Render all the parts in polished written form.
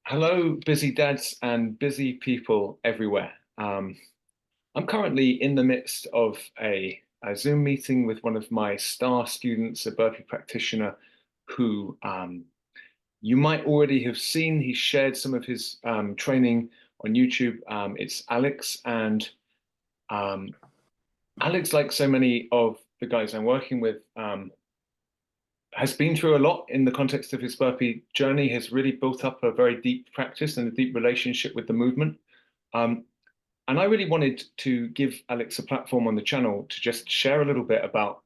Hello, busy dads and busy people everywhere. I'm currently in the midst of a Zoom meeting with one of my star students, a burpee practitioner who you might already have seen. He shared some of his training on YouTube. It's Alex, and um, Alex, like so many of the guys I'm working with, has been through a lot in the context of his burpee journey, has really built up a very deep practice and a deep relationship with the movement. Um, and I really wanted to give Alex a platform on the channel to just share a little bit about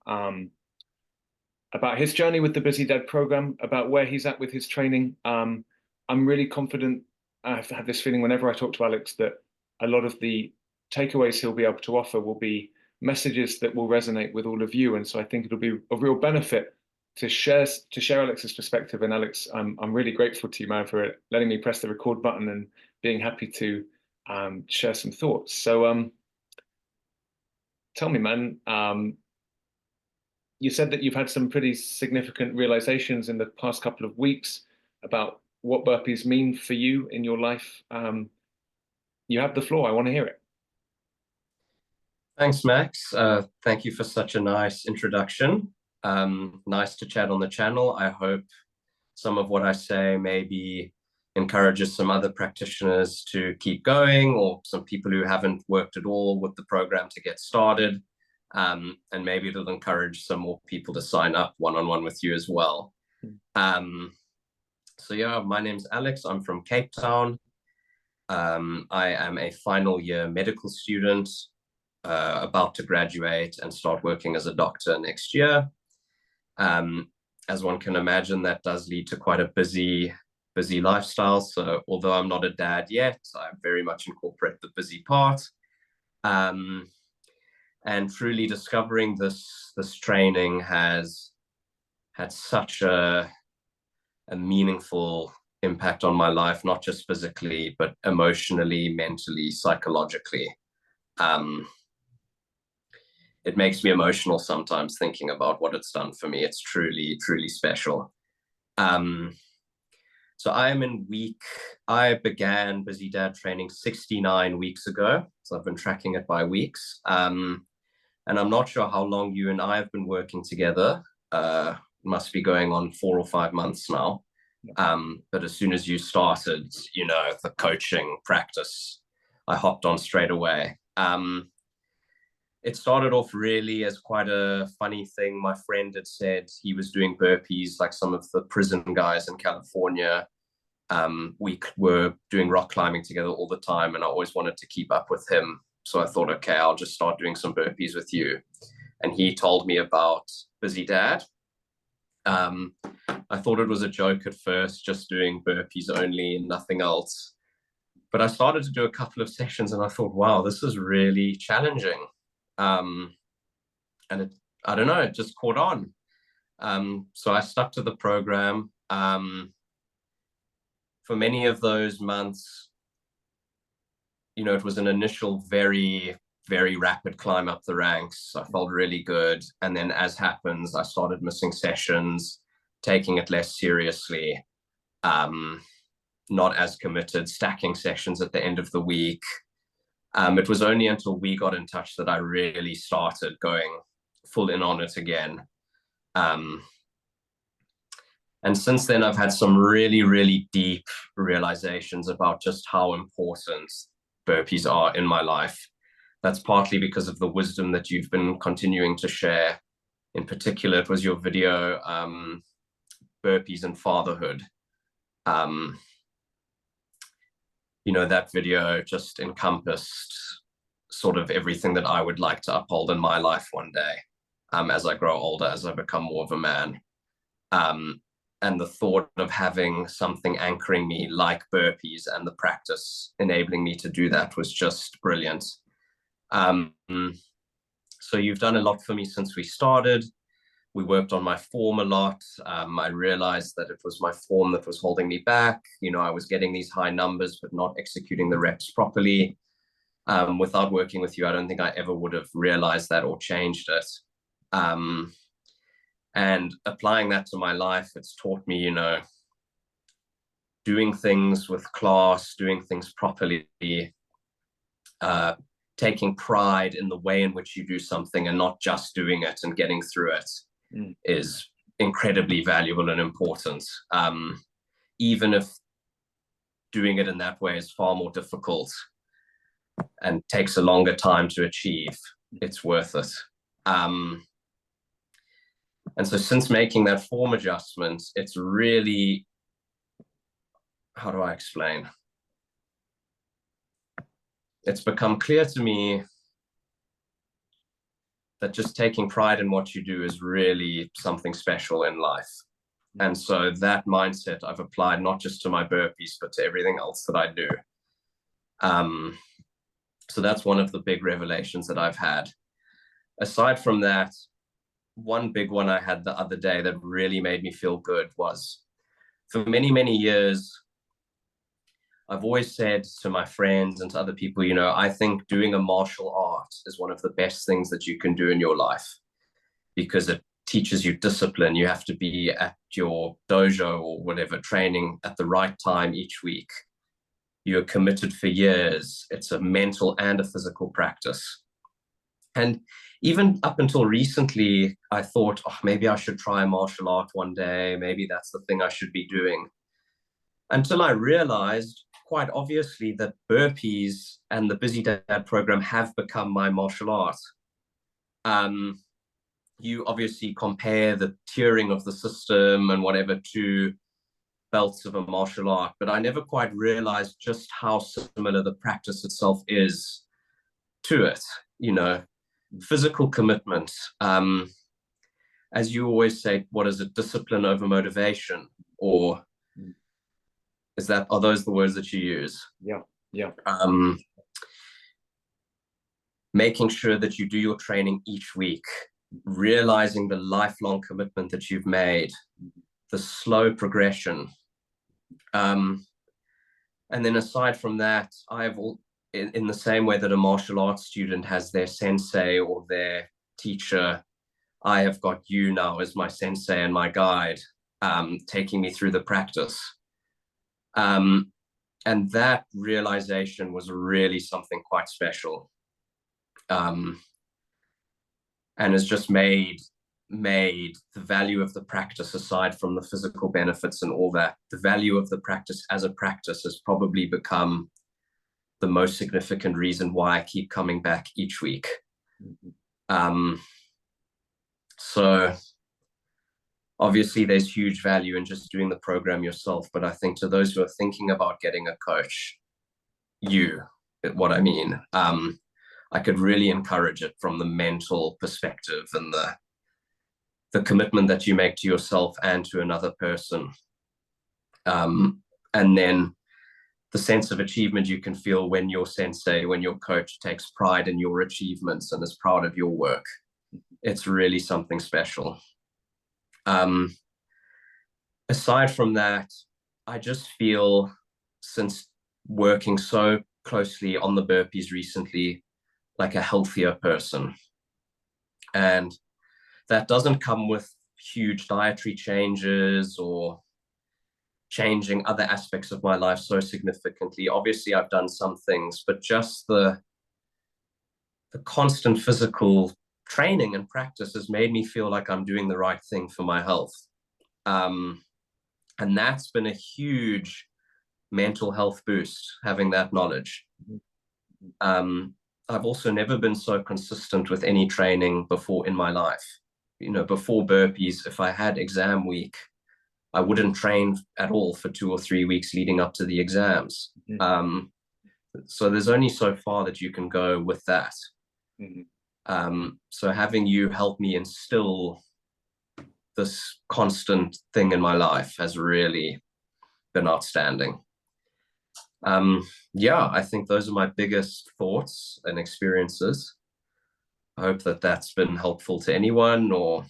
his journey with the Busy Dad program, about where he's at with his training. I'm really confident. I've had this feeling whenever I talk to Alex that a lot of the takeaways he'll be able to offer will be messages that will resonate with all of you. And so I think it'll be of real benefit to share Alex's perspective. And Alex, I'm really grateful to you, man, for letting me press the record button and being happy to share some thoughts. So tell me, man, you said that you've had some pretty significant realizations in the past couple of weeks about what burpees mean for you in your life. You have the floor. I want to hear it. Thanks, Max. Thank you for such a nice introduction. Nice to chat on the channel. I hope some of what I say maybe encourages some other practitioners to keep going, or some people who haven't worked at all with the program to get started. And maybe it'll encourage some more people to sign up one-on-one with you as well. So yeah, my name's Alex. I'm from Cape Town. I am a final year medical student, about to graduate and start working as a doctor next year. As one can imagine, that does lead to quite a busy lifestyle. So although I'm not a dad yet, I very much incorporate the busy part. And truly discovering this training has had such a meaningful impact on my life, not just physically, but emotionally, mentally, psychologically. It makes me emotional sometimes thinking about what it's done for me. It's truly, truly special. So I began Busy Dad training 69 weeks ago. So I've been tracking it by weeks. And I'm not sure how long you and I have been working together. Must be going on 4 or 5 months now. But as soon as you started, the coaching practice, I hopped on straight away. It started off really as quite a funny thing. My friend had said he was doing burpees like some of the prison guys in California. We were doing rock climbing together all the time, and I always wanted to keep up with him. So I thought, okay, I'll just start doing some burpees with you. And he told me about Busy Dad. I thought it was a joke at first, just doing burpees only and nothing else. But I started to do a couple of sessions and I thought, wow, this is really challenging. And I don't know, it just caught on. So I stuck to the program. For many of those months, it was an initial very, very rapid climb up the ranks. I felt really good. And then as happens, I started missing sessions, taking it less seriously, not as committed, stacking sessions at the end of the week. It was only until we got in touch that I really started going full in on it again. And since then, I've had some really, really deep realizations about just how important burpees are in my life. That's partly because of the wisdom that you've been continuing to share. In particular, it was your video, Burpees and Fatherhood. That video just encompassed sort of everything that I would like to uphold in my life one day, as I grow older, as I become more of a man. And the thought of having something anchoring me like burpees and the practice enabling me to do that was just brilliant. So you've done a lot for me since we started. We worked on my form a lot. I realized that it was my form that was holding me back. I was getting these high numbers, but not executing the reps properly. Without working with you, I don't think I ever would have realized that or changed it. And applying that to my life, it's taught me, doing things with class, doing things properly, uh, taking pride in the way in which you do something and not just doing it and getting through it is incredibly valuable and important. Even if doing it in that way is far more difficult and takes a longer time to achieve, it's worth it. And so since making that form adjustment, it's really, how do I explain? It's become clear to me that just taking pride in what you do is really something special in life. And so that mindset I've applied not just to my burpees, but to everything else that I do. So that's one of the big revelations that I've had. Aside from that, one big one I had the other day that really made me feel good was, for many, many years, I've always said to my friends and to other people, you know, I think doing a martial art is one of the best things that you can do in your life, because it teaches you discipline. You have to be at your dojo or whatever training at the right time each week. You're committed for years. It's a mental and a physical practice. And even up until recently, I thought, oh, maybe I should try martial art one day. Maybe that's the thing I should be doing. Until I realized quite obviously that burpees and the Busy Dad program have become my martial art. You obviously compare the tiering of the system and whatever to belts of a martial art, but I never quite realized just how similar the practice itself is to it. You know, physical commitment. As you always say, what is it? Discipline over motivation, or are those the words that you use? Yeah, yeah. Making sure that you do your training each week, realizing the lifelong commitment that you've made, the slow progression. And then aside from that, in the same way that a martial arts student has their sensei or their teacher, I have got you now as my sensei and my guide, taking me through the practice. And that realization was really something quite special. And has just made the value of the practice, aside from the physical benefits and all that, the value of the practice as a practice has probably become the most significant reason why I keep coming back each week. So obviously there's huge value in just doing the program yourself, but I think to those who are thinking about getting a coach, what I mean, I could really encourage it from the mental perspective and the commitment that you make to yourself and to another person. And then the sense of achievement you can feel when your sensei, when your coach takes pride in your achievements and is proud of your work. It's really something special. Aside from that, I just feel, since working so closely on the burpees recently, like a healthier person. And that doesn't come with huge dietary changes or changing other aspects of my life so significantly. Obviously, I've done some things, but just the constant physical training and practice has made me feel like I'm doing the right thing for my health. And that's been a huge mental health boost, having that knowledge. I've also never been so consistent with any training before in my life. You know, before burpees, if I had exam week, I wouldn't train at all for 2 or 3 weeks leading up to the exams. So there's only so far that you can go with that. So having you help me instill this constant thing in my life has really been outstanding. Yeah, I think those are my biggest thoughts and experiences. I hope that that's been helpful to anyone, or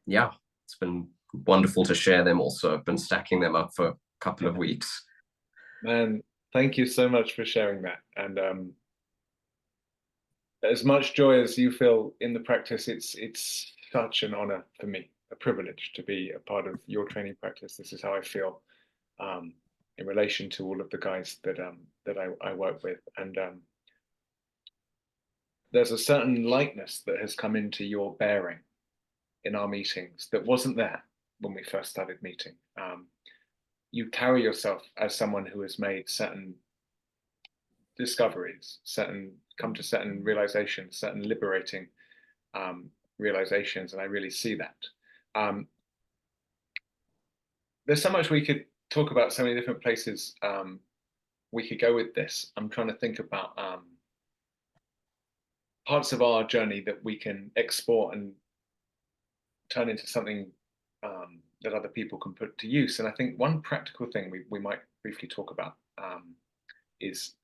yeah, it's been wonderful to share them also. I've been stacking them up for a couple of weeks. Man, thank you so much for sharing that. And as much joy as you feel in the practice, it's such an honor for me, a privilege to be a part of your training practice. This is how I feel. in relation to all of the guys that I work with. And there's a certain lightness that has come into your bearing in our meetings that wasn't there when we first started meeting. You carry yourself as someone who has made certain discoveries, come to certain realizations, certain liberating realizations, and I really see that. There's so much we could talk about, so many different places we could go with this. I'm trying to think about parts of our journey that we can export and turn into something that other people can put to use. And I think one practical thing we might briefly talk about is,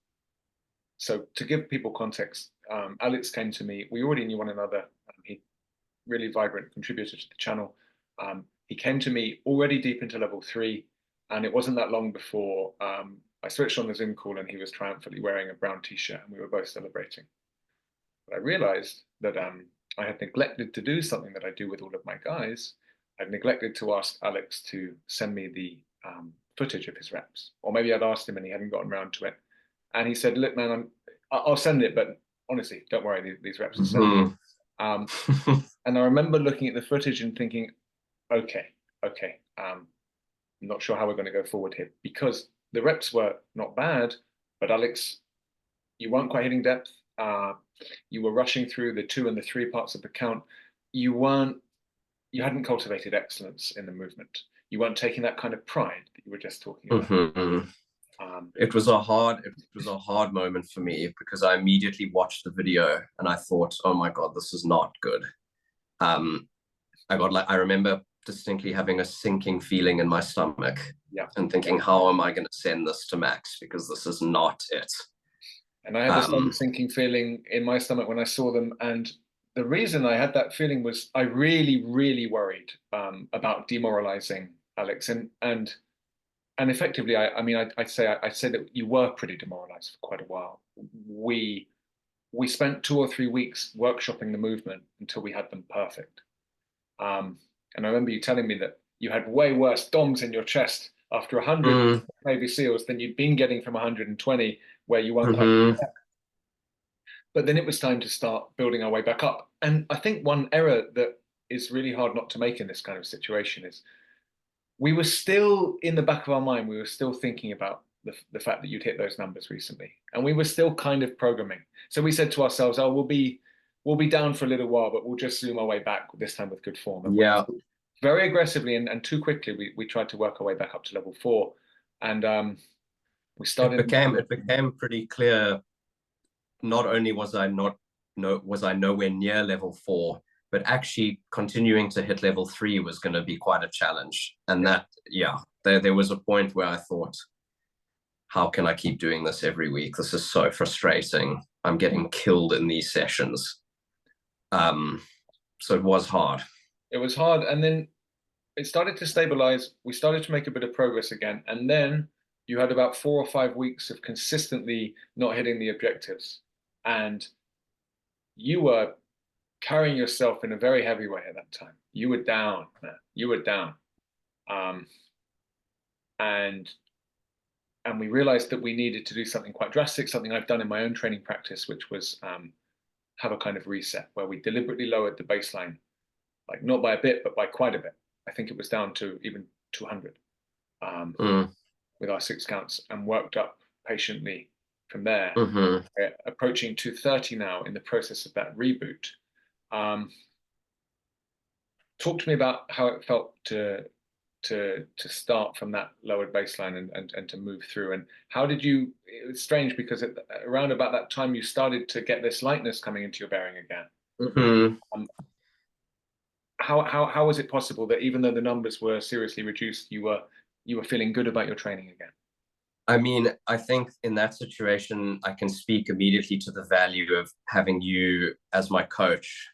so to give people context, Alex came to me. We already knew one another. He really vibrant contributor to the channel. He came to me already deep into level 3, and it wasn't that long before I switched on the Zoom call and he was triumphantly wearing a brown t-shirt and we were both celebrating. But I realized that I had neglected to do something that I do with all of my guys. I'd neglected to ask Alex to send me the footage of his reps, or maybe I'd asked him and he hadn't gotten around to it. And he said, "Look, man, I'll send it, but honestly, don't worry, these reps are sent." And I remember looking at the footage and thinking, okay, I'm not sure how we're going to go forward here, because the reps were not bad, but Alex, you weren't quite hitting depth. You were rushing through the 2 and the 3 parts of the count. You hadn't cultivated excellence in the movement. You weren't taking that kind of pride that you were just talking about. It was a hard moment for me, because I immediately watched the video and I thought, oh my God, this is not good. I remember distinctly having a sinking feeling in my stomach, and thinking, how am I going to send this to Max? Because this is not it. And I had the same sinking feeling in my stomach when I saw them. And the reason I had that feeling was I really, really worried about demoralizing Alex. And effectively, I'd say that you were pretty demoralized for quite a while. We spent 2 or 3 weeks workshopping the movement until we had them perfect. And I remember you telling me that you had way worse DOMs in your chest after 100 Navy SEALs than you'd been getting from 120, where you weren't quite. But then it was time to start building our way back up. And I think one error that is really hard not to make in this kind of situation is we were still, in the back of our mind, we were still thinking about the fact that you'd hit those numbers recently. And we were still kind of programming. So we said to ourselves, oh, we'll be down for a little while, but we'll just zoom our way back, this time with good form. And very aggressively and too quickly, we tried to work our way back up to level 4. And we started. It became pretty clear. Not only was I nowhere near level 4, but actually continuing to hit level 3 was going to be quite a challenge. And there was a point where I thought, how can I keep doing this every week? This is so frustrating. I'm getting killed in these sessions. So it was hard. It was hard. And then it started to stabilize. We started to make a bit of progress again. And then you had about 4 or 5 weeks of consistently not hitting the objectives. And you were carrying yourself in a very heavy way at that time. You were down, man. You were down. And we realized that we needed to do something quite drastic, something I've done in my own training practice, which was have a kind of reset where we deliberately lowered the baseline, like not by a bit, but by quite a bit. I think it was down to even 200 with our 6 counts, and worked up patiently from there. We're approaching 230 now in the process of that reboot. Talk to me about how it felt to start from that lowered baseline and to move through, and how did you? It was strange because around about that time you started to get this lightness coming into your bearing again. How was it possible that even though the numbers were seriously reduced, you were feeling good about your training again? I mean, I think in that situation, I can speak immediately to the value of having you as my coach.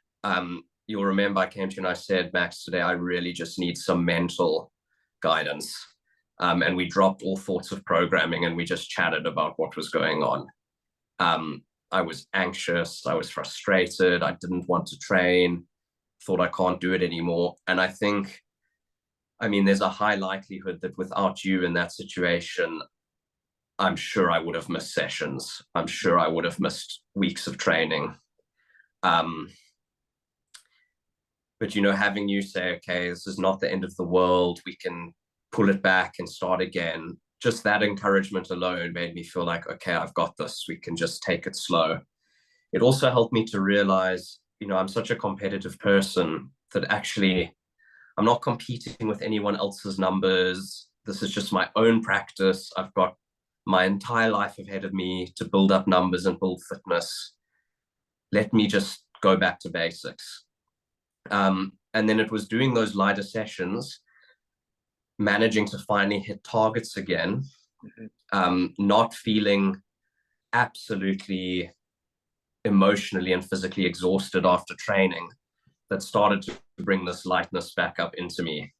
You'll remember I came to you and I said, Max, today I really just need some mental guidance. And we dropped all thoughts of programming and we just chatted about what was going on. I was anxious, I was frustrated, I didn't want to train, thought I can't do it anymore. And I think I mean, there's a high likelihood that without you in that situation, I'm sure I would have missed sessions. I'm sure I would have missed weeks of training. Um, but, having you say, okay, this is not the end of the world, we can pull it back and start again. Just that encouragement alone made me feel like, okay, I've got this. We can just take it slow. It also helped me to realize, I'm such a competitive person that actually I'm not competing with anyone else's numbers. This is just my own practice. I've got my entire life ahead of me to build up numbers and build fitness. Let me just go back to basics. And then it was doing those lighter sessions, managing to finally hit targets again, not feeling absolutely emotionally and physically exhausted after training, that started to bring this lightness back up into me.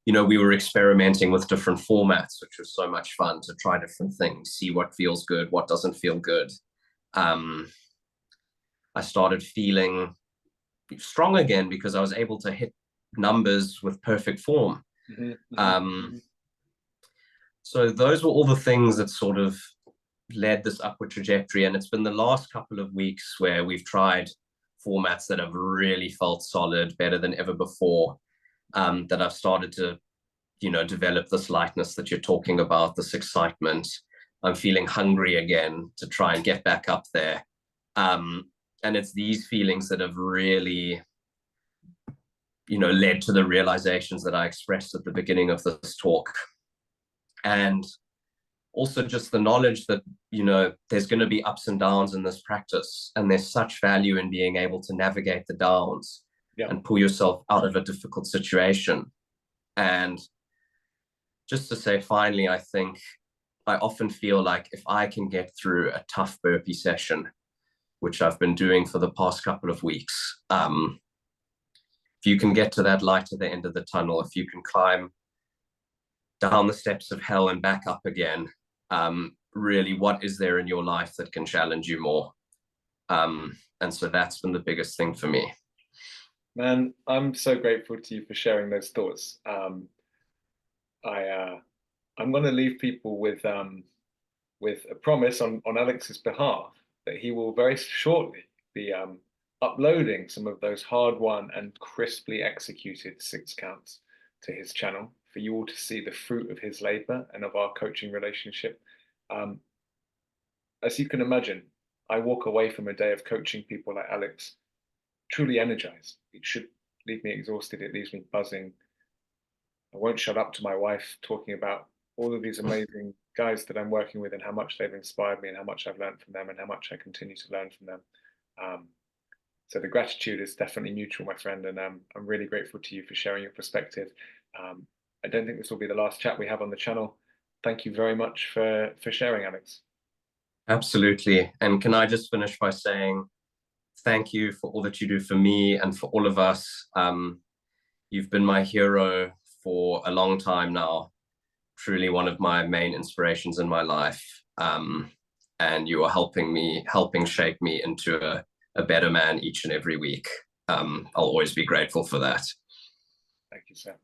We were experimenting with different formats, which was so much fun to try different things, see what feels good, what doesn't feel good. I started feeling strong again because I was able to hit numbers with perfect form. So those were all the things that sort of led this upward trajectory. And it's been the last couple of weeks where we've tried formats that have really felt solid, better than ever before, that I've started to, develop this lightness that you're talking about, this excitement. I'm feeling hungry again to try and get back up there. And it's these feelings that have really, led to the realizations that I expressed at the beginning of this talk. And also just the knowledge that, there's going to be ups and downs in this practice. And there's such value in being able to navigate the downs and pull yourself out of a difficult situation. And just to say, finally, I think I often feel like if I can get through a tough burpee session, which I've been doing for the past couple of weeks, if you can get to that light at the end of the tunnel, if you can climb down the steps of hell and back up again, really, what is there in your life that can challenge you more? And so that's been the biggest thing for me. Man, I'm so grateful to you for sharing those thoughts. I'm going to leave people with a promise on Alex's behalf that he will very shortly be uploading some of those hard-won and crisply executed 6 counts to his channel for you all to see the fruit of his labor and of our coaching relationship. As you can imagine, I walk away from a day of coaching people like Alex truly energized. It should leave me exhausted. It leaves me buzzing. I won't shut up to my wife talking about all of these amazing guys that I'm working with and how much they've inspired me and how much I've learned from them and how much I continue to learn from them. So the gratitude is definitely mutual, my friend, and I'm really grateful to you for sharing your perspective. I don't think this will be the last chat we have on the channel. Thank you very much for sharing, Alex. Absolutely. And can I just finish by saying thank you for all that you do for me and for all of us. You've been my hero for a long time now, truly one of my main inspirations in my life. And you are helping shape me into a better man each and every week. I'll always be grateful for that. Thank you, sir.